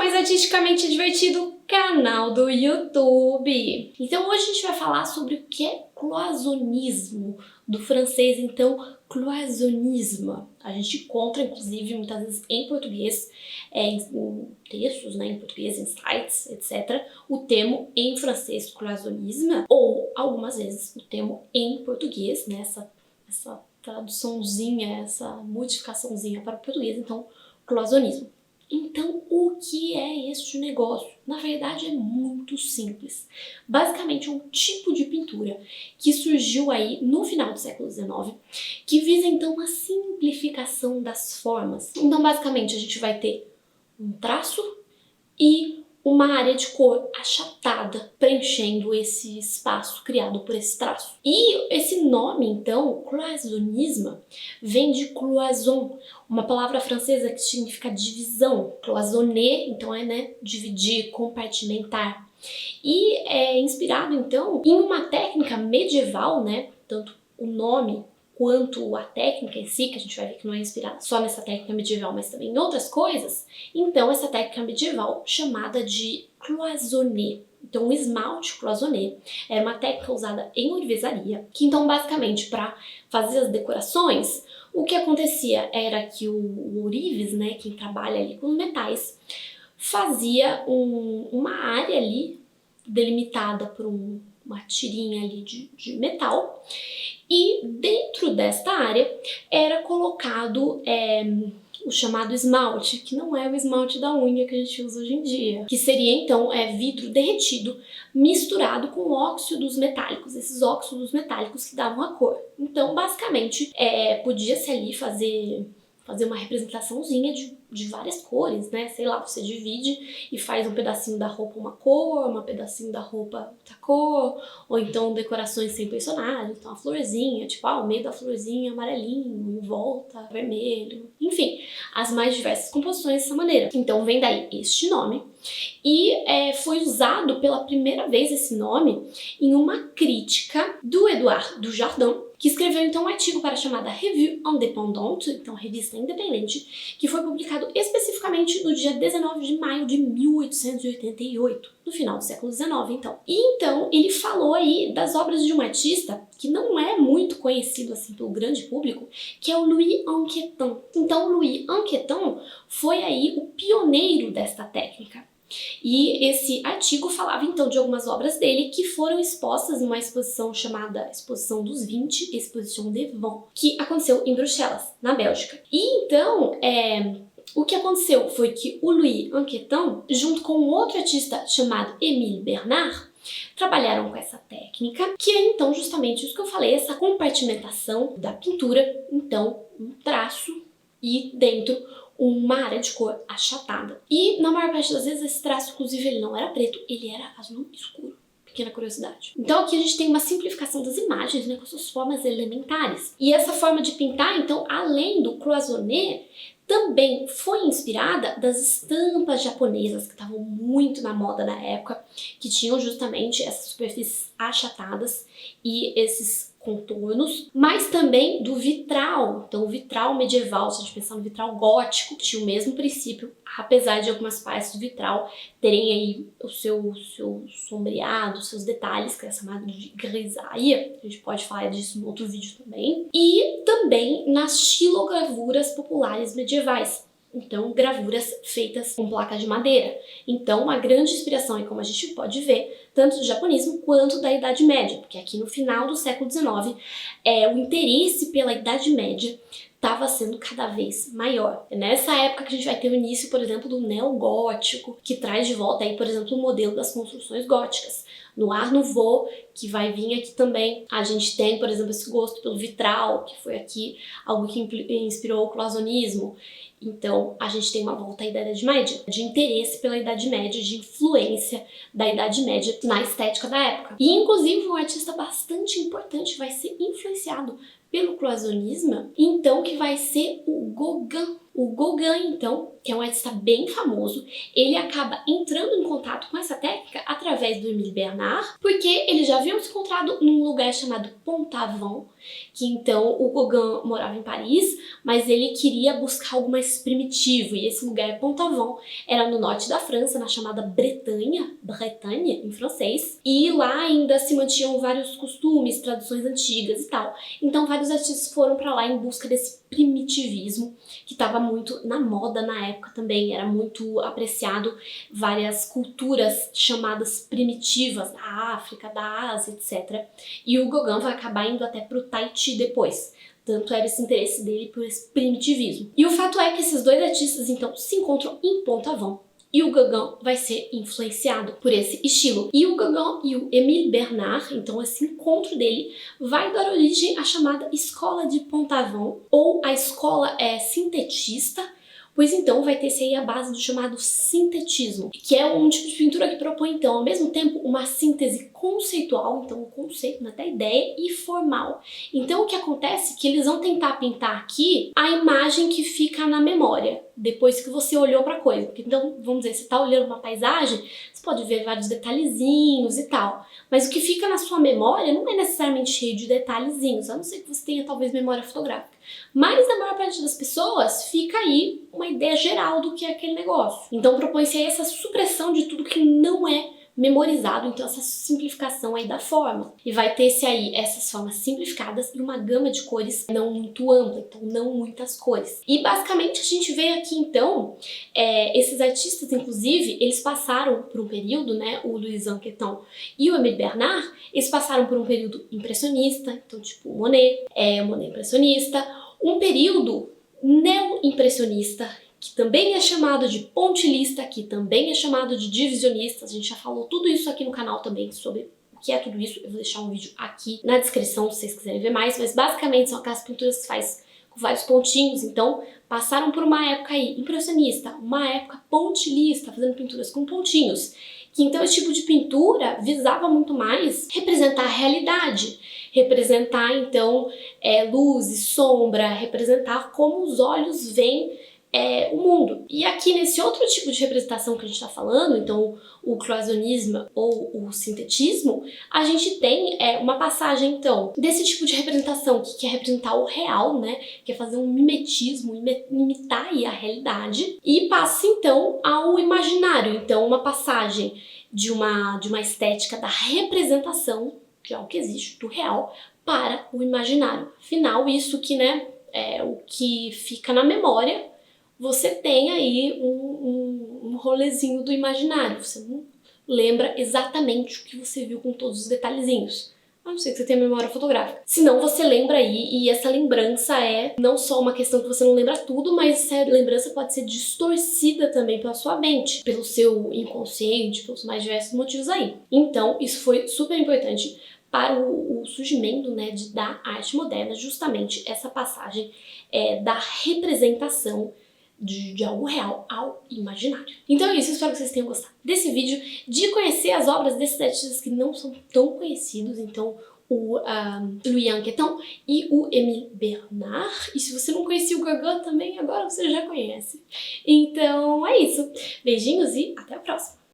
mais artisticamente divertido canal do YouTube. Então hoje a gente vai falar sobre o que é cloisonnismo, do francês então cloisonnisme. A gente encontra inclusive muitas vezes em português, em textos, né, em português, em sites, etc. o termo em francês cloisonnisme, ou algumas vezes o termo em português, né, essa traduçãozinha, essa modificaçãozinha para o português, então cloisonnismo. Então, o que é este negócio? Na verdade, é muito simples. Basicamente, é um tipo de pintura que surgiu aí no final do século XIX, que visa, então, a simplificação das formas. Então, basicamente, a gente vai ter um traço e uma área de cor achatada preenchendo esse espaço criado por esse traço. E esse nome, então, cloisonnisme, vem de cloison, uma palavra francesa que significa divisão. Cloisonner, então é, né, dividir, compartimentar. E é inspirado, então, em uma técnica medieval, né, tanto o nome quanto a técnica em si, que a gente vai ver que não é inspirada só nessa técnica medieval, mas também em outras coisas. Então, essa técnica medieval chamada de cloisonner. Então, o esmalte cloisonner era uma técnica usada em ourivesaria, que então, basicamente, para fazer as decorações, o que acontecia era que o ourives, né, quem trabalha ali com os metais, fazia uma área ali delimitada por uma tirinha ali de metal, e dentro desta área era colocado o chamado esmalte, que não é o esmalte da unha que a gente usa hoje em dia, que seria então vidro derretido misturado com óxidos metálicos, esses óxidos metálicos que davam a cor. Então, basicamente, podia-se ali fazer uma representaçãozinha de várias cores, né? Sei lá, você divide e faz um pedacinho da roupa uma cor, um pedacinho da roupa outra cor, ou então decorações sem personagem, então a florzinha, tipo, o meio da florzinha amarelinho, em volta vermelho, enfim, as mais diversas composições dessa maneira. Então vem daí este nome, e foi usado pela primeira vez esse nome em uma crítica do Édouard Dujardin, que escreveu então um artigo para a chamada Revue Indépendante, então revista independente, que foi publicado especificamente no dia 19 de maio de 1888, no final do século XIX, então. E então ele falou aí das obras de um artista que não é muito conhecido assim pelo grande público, que é o Louis Anquetin. Então Louis Anquetin foi aí o pioneiro desta técnica. E esse artigo falava então de algumas obras dele que foram expostas numa exposição chamada Exposição dos 20, Exposition des 20, que aconteceu em Bruxelas, na Bélgica. E então, o que aconteceu foi que o Louis Anquetin, junto com um outro artista chamado Émile Bernard, trabalharam com essa técnica, que é então justamente isso que eu falei, essa compartimentação da pintura, então um traço e dentro uma área de cor achatada. E na maior parte das vezes esse traço, inclusive, ele não era preto, ele era azul escuro. Pequena curiosidade. Então aqui a gente tem uma simplificação das imagens, né, com suas formas elementares. E essa forma de pintar, então, além do cloisonner, também foi inspirada das estampas japonesas que estavam muito na moda na época, que tinham justamente essas superfícies achatadas e esses contornos, mas também do vitral. Então o vitral medieval, se a gente pensar no vitral gótico, tinha o mesmo princípio, apesar de algumas partes do vitral terem aí o seu sombreado, os seus detalhes, que é chamado de grisaille, a gente pode falar disso no outro vídeo também, e também nas xilogravuras populares medievais. Então, gravuras feitas com placa de madeira. Então, uma grande inspiração, e como a gente pode ver, tanto do japonismo quanto da Idade Média, porque aqui no final do século XIX, o interesse pela Idade Média estava sendo cada vez maior. É nessa época que a gente vai ter o início, por exemplo, do neogótico, que traz de volta aí, por exemplo, o modelo das construções góticas. No Art Nouveau, que vai vir aqui também, a gente tem, por exemplo, esse gosto pelo vitral, que foi aqui algo que inspirou o cloisonnismo. Então, a gente tem uma volta à Idade Média, de interesse pela Idade Média, de influência da Idade Média na estética da época. E, inclusive, um artista bastante importante vai ser influenciado pelo cloisonnisme, então, que vai ser o Gauguin. O Gauguin, então, que é um artista bem famoso, ele acaba entrando em contato com essa técnica através do Émile Bernard, porque eles já haviam se encontrado num lugar chamado Pont-Aven, que então o Gauguin morava em Paris, mas ele queria buscar algo mais primitivo, e esse lugar, Pont-Aven, era no norte da França, na chamada Bretanha, em francês, e lá ainda se mantinham vários costumes, tradições antigas e tal. Então vários artistas foram para lá em busca desse primitivismo, que estava muito na moda na época também, era muito apreciado, várias culturas chamadas primitivas da África, da Ásia, etc. E o Gauguin vai acabar indo até pro Tahiti depois. Tanto era esse interesse dele por esse primitivismo. E o fato é que esses dois artistas então se encontram em Pont-Aven, e o Gauguin vai ser influenciado por esse estilo. E o Gauguin e o Émile Bernard, então esse encontro dele, vai dar origem à chamada Escola de Pont-Aven, ou a escola sintetista, pois então vai ter-se aí a base do chamado sintetismo, que é um tipo de pintura que propõe então ao mesmo tempo uma síntese conceitual, então um conceito, né, da ideia, e formal. Então o que acontece é que eles vão tentar pintar aqui a imagem que fica na memória, depois que você olhou para a coisa. Porque, então, vamos dizer, você está olhando uma paisagem, você pode ver vários detalhezinhos e tal, mas o que fica na sua memória não é necessariamente cheio de detalhezinhos, a não ser que você tenha talvez memória fotográfica. Mas na maior parte das pessoas fica aí uma ideia geral do que é aquele negócio. Então propõe-se aí essa supressão de tudo que não é memorizado, então essa simplificação aí da forma. E vai ter-se aí essas formas simplificadas e uma gama de cores não muito ampla, então não muitas cores. E basicamente a gente vê aqui então, esses artistas inclusive, eles passaram por um período, né, o Louis Anqueton e o Émile Bernard, eles passaram por um período impressionista, então tipo Monet impressionista, um período neo-impressionista, que também é chamado de pontilhista, que também é chamado de divisionista. A gente já falou tudo isso aqui no canal também sobre o que é tudo isso. Eu vou deixar um vídeo aqui na descrição se vocês quiserem ver mais, mas basicamente são aquelas pinturas que faz com vários pontinhos. Então passaram por uma época aí impressionista, uma época pontilhista, fazendo pinturas com pontinhos. Que então esse tipo de pintura visava muito mais representar a realidade, representar então luz e sombra, representar como os olhos veem o mundo. E aqui nesse outro tipo de representação que a gente está falando, então o cloisonnisme ou o sintetismo, a gente tem uma passagem então desse tipo de representação que quer representar o real, né, quer fazer um mimetismo, imitar aí a realidade, e passa então ao imaginário, então uma passagem de uma estética da representação de algo que existe, do real, para o imaginário. Afinal, isso que, né, o que fica na memória, você tem aí um rolezinho do imaginário. Você não lembra exatamente o que você viu com todos os detalhezinhos. A não ser que você tenha memória fotográfica. Senão você lembra aí, e essa lembrança é não só uma questão que você não lembra tudo, mas essa lembrança pode ser distorcida também pela sua mente, pelo seu inconsciente, pelos mais diversos motivos aí. Então, isso foi super importante para o surgimento, né, da arte moderna, justamente essa passagem da representação de algo real ao imaginário. Então é isso, espero que vocês tenham gostado desse vídeo, de conhecer as obras desses artistas que não são tão conhecidos, então o Louis Anqueton e o Émile Bernard. E se você não conhecia o Gauguin também, agora você já conhece. Então é isso. Beijinhos e até a próxima!